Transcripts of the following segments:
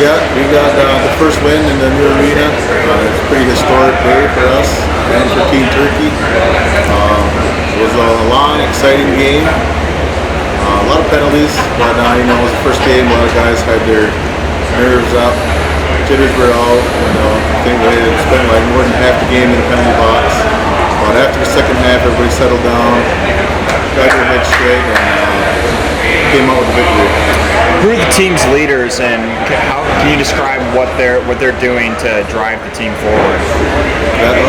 Yeah, we got the first win in the new arena. It's a pretty historic day for us and for Team Turkey. It was a long, exciting game. A lot of penalties, but it was the first game. A lot of guys had their nerves up, jitters were out. I think they had spent like more than half the game in the penalty box. But after the second half, everybody settled down, got their head straight, and came out with a victory. Who are the team's leaders, and how can you describe what they're doing to drive the team forward?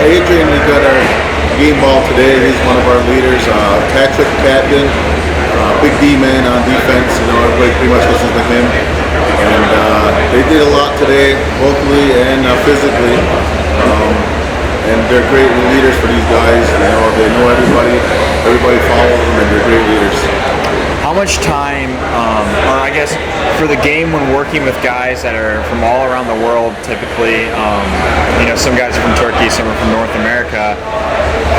Adrian, we got our game ball today. He's one of our leaders. Patrick, captain, big D man on defense. Everybody pretty much listens to him. And they did a lot today, vocally and physically. And they're great leaders for these guys. They know everybody. Everybody follows them, and they're great leaders. How much time, or I guess for the game when working with guys that are from all around the world, typically, some guys are from Turkey, some are from North America,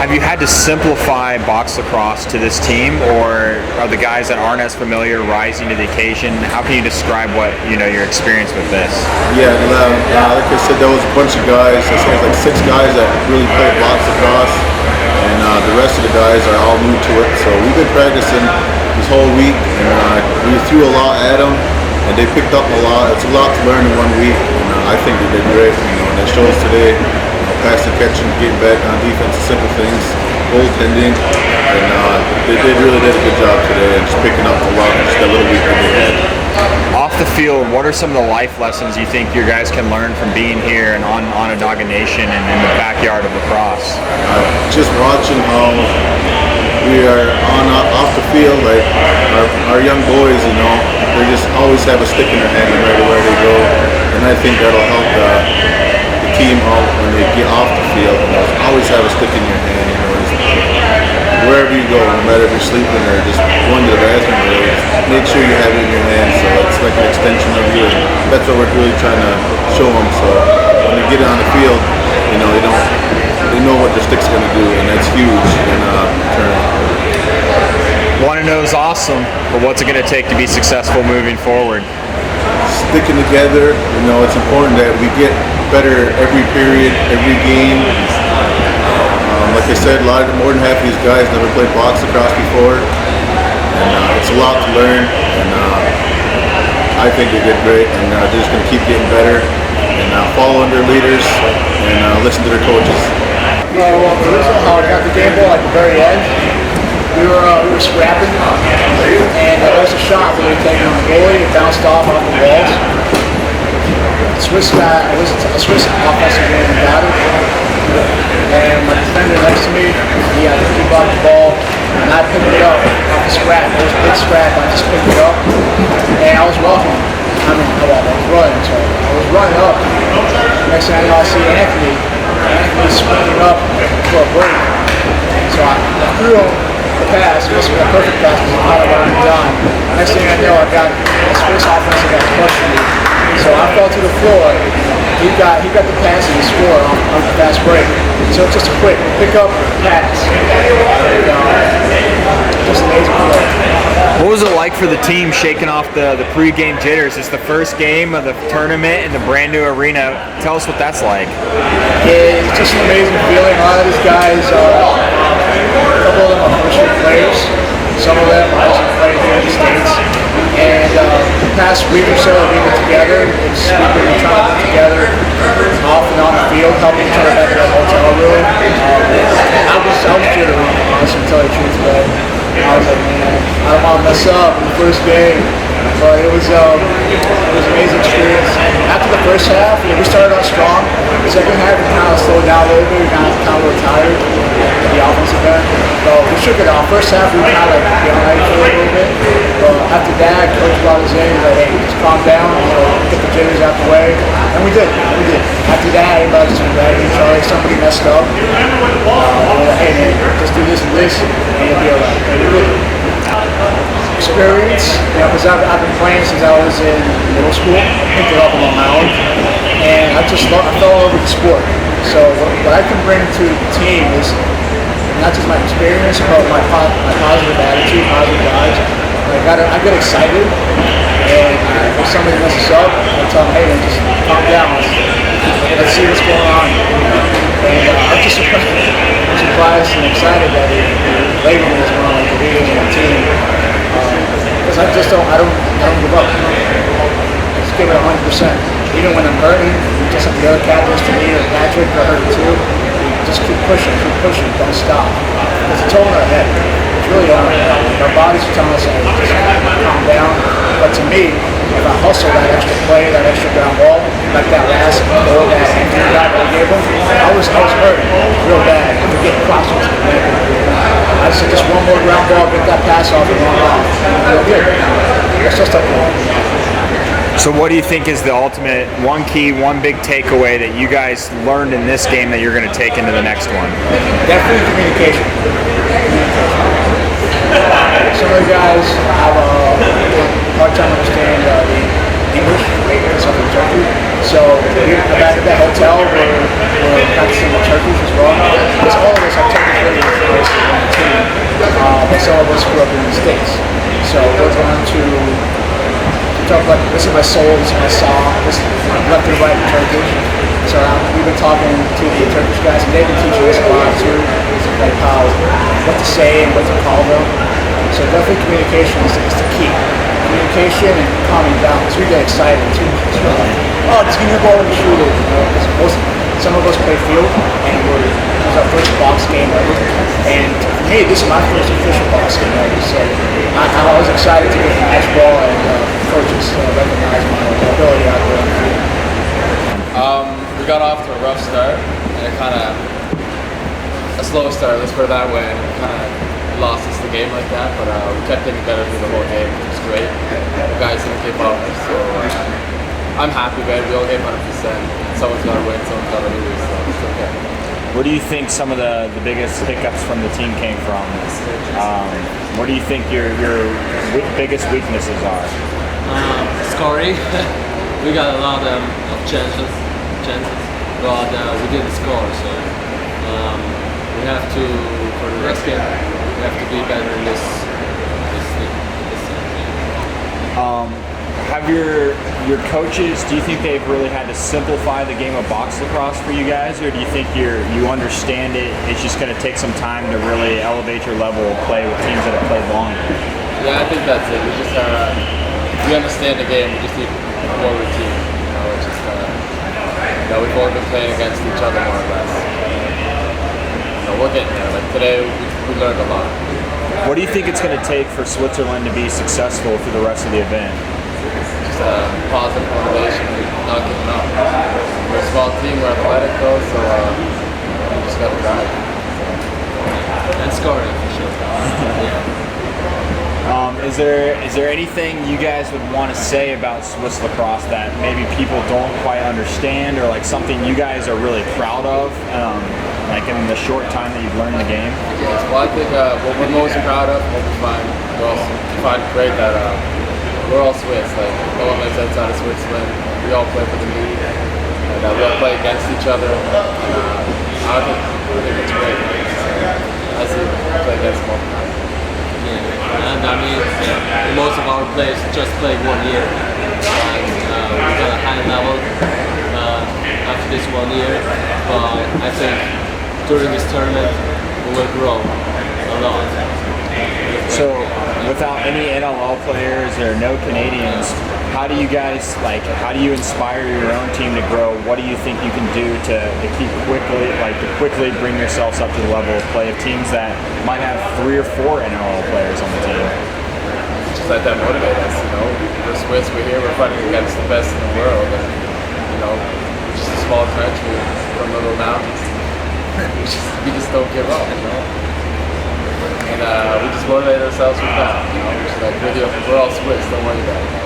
have you had to simplify box lacrosse to this team, or are the guys that aren't as familiar rising to the occasion? How can you describe your experience with this? Yeah, like I said, there was a bunch of guys, I think like 6 guys that really played box lacrosse, and the rest of the guys are all new to it, so we've been practicing this whole week, and we threw a lot at them, and they picked up a lot. It's a lot to learn in 1 week, and I think they did great. And it shows today, passing, catching, getting back on defense, simple things, goaltending, and they really did a good job today, and just picking up a lot of just that little week that they had. Off the field, what are some of the life lessons you think your guys can learn from being here and on Onondaga Nation and in the backyard of lacrosse? Just watching how we are off the field, like our young boys, they just always have a stick in their hand no matter where they go, and I think that'll help the team out when they get off the field. Always have a stick in your hand, wherever you go, no matter if you're sleeping or just going to the bathroom, make sure you have it in your hand, so it's like an extension of you. And that's what we're really trying to show them. So when they get on the field, they know what their stick's going to do, and that's huge in turn. 1-0 is awesome, but what's it going to take to be successful moving forward? Sticking together. It's important that we get better every period, every game. Like I said, more than half of these guys never played box lacrosse before, and it's a lot to learn. And I think they did great, and they're just going to keep getting better and follow their leaders and listen to their coaches. Well, the reason how I got the game ball at the very end, we were scrapping, and there was a shot that we were taking on the goalie. It bounced off the walls. Swiss guy, it was a Swiss offensive game and got it. And my defender next to me, he had to keep up the ball, and I picked it up off the scrap. It was a big scrap. I just picked it up, and I was walking. I was running, so I was running up. Next thing I know, I see Anthony sprinting up for a break. So I threw him the pass. It was a perfect pass because I thought I got it done. Next thing I know, I got a Swiss offensive guy pushing me. So I fell to the floor. He got the pass and he scored on the fast break. So it's just a quick pick up pass. Just amazing play. What was it like for the team shaking off the pre-game jitters? It's the first game of the tournament in the brand new arena. Tell us what that's like. It's just an amazing feeling. A lot of these guys, a couple of them are first-year players. Some of them are also playing here in the States. And the past week or so we've been together. We've been trying to work together off and on the field, helping each other back in the hotel room. I was jittery, honestly, to tell you the truth, but I was like, man, I don't want to mess up in the first game. But it was an amazing experience. After the first half, we started out strong. The second half, we kind of slowed down a little bit. We kind of a little tired at the offensive end. But we shook it off. First half, we were kind of like behind each other a little bit. But after that, Coach brought us in. He's like, hey, just calm down. Get the jitters out the way. And we did. After that, everybody was just grabbing each other. Somebody messed up. Hey, man, just do this and this, and you'll be all right. Experience, because I've been playing since I was in middle school. Picked it up on my own, and I fell in love with the sport. So what I can bring to the team is not just my experience, but my positive attitude, positive vibes. I get excited, and if somebody messes up, I tell them, hey, man, let's see what's going on. And I'm just surprised and excited that he labeled me as one of the leaders on the team. Because I don't give up. I just give it 100%. Even when I'm hurting, just like the other captains to me or Patrick are hurting too. Just keep pushing, don't stop. It's a toll on our head. It's really on our head. Our bodies are telling us to just calm down. But to me, if I hustle that extra play, that extra ground ball, like that last goal that Anthony got that gave him, I was hurting real bad. I was getting closer to the net. I said just one more ground ball, get that pass off and run off. Real good. It's just like that. So what do you think is the ultimate one big takeaway that you guys learned in this game that you're going to take into the next one? Definitely communication. Some of the guys have a hard time understanding the English, some in Turkey. So back at that hotel, we're practicing with Turkish as well. Because all of us have Turkish radio on the team. But some of us grew up in the States. So we're going to talk about, this is my soul, this is my song, this is left and right in Turkish. So we've been talking to the Turkish guys, and they've been teaching us a lot too, like what to say and what to call them. So definitely communication is the key. Communication and calming down, because we get excited too. Just give me the ball and shoot it. Some of us play field, and it was our first box game ever. And for me, this is my first official box game ever. So I was excited to get the match ball, and coaches recognize my ability out there on the field. We got off to a rough start, and it kind of a slow start. Let's put it that way. And it kind of lost us the game like that, but we kept getting better through the whole game, which was great. The guys didn't give up, so I'm happy, man. We all gave 100%. Someone's got to win, someone's got to lose, so it's okay. Where do you think some of the biggest hiccups from the team came from? What do you think your biggest weaknesses are? Scoring. We got a lot of chances, but we didn't score. So we have to, for the next game, we have to be better in this thing. Have your coaches, do you think they've really had to simplify the game of box lacrosse for you guys, or do you think you understand it? It's just going to take some time to really elevate your level of play with teams that have played longer. Yeah, I think that's it. We just we understand the game. We just need more routine. It's just we've all been playing against each other more or less. We're getting there. Like today, we learned a lot. What do you think it's going to take for Switzerland to be successful through the rest of the event? Just positive motivation, not giving up. We're a small team, we're athletic though, so we just got to drive. And scoring for sure. Is there anything you guys would want to say about Swiss lacrosse that maybe people don't quite understand, or like something you guys are really proud of, like in the short time that you've learned the game? Yes, well I think what we're most proud of, what we find great that we're all Swiss. Like no one lives outside of Switzerland. We all play for the league, and we all play against each other. I think it's great. I see play against them all the time. And I mean, most of our players just played 1 year, and we got a high level after this 1 year. But I think during this tournament we will grow a lot. So, without any NLL players or no Canadians, how do you guys how do you inspire your own team to grow? What do you think you can do to keep quickly bring yourselves up to the level of play of teams that might have 3 or 4 NLL players on the team? Just let that motivate us, We're Swiss, we're here, we're fighting against the best in the world, and we're just a small country from little mountains. We just don't give up, And we just motivate ourselves with that, We're just like, we're all Swiss, don't worry about it.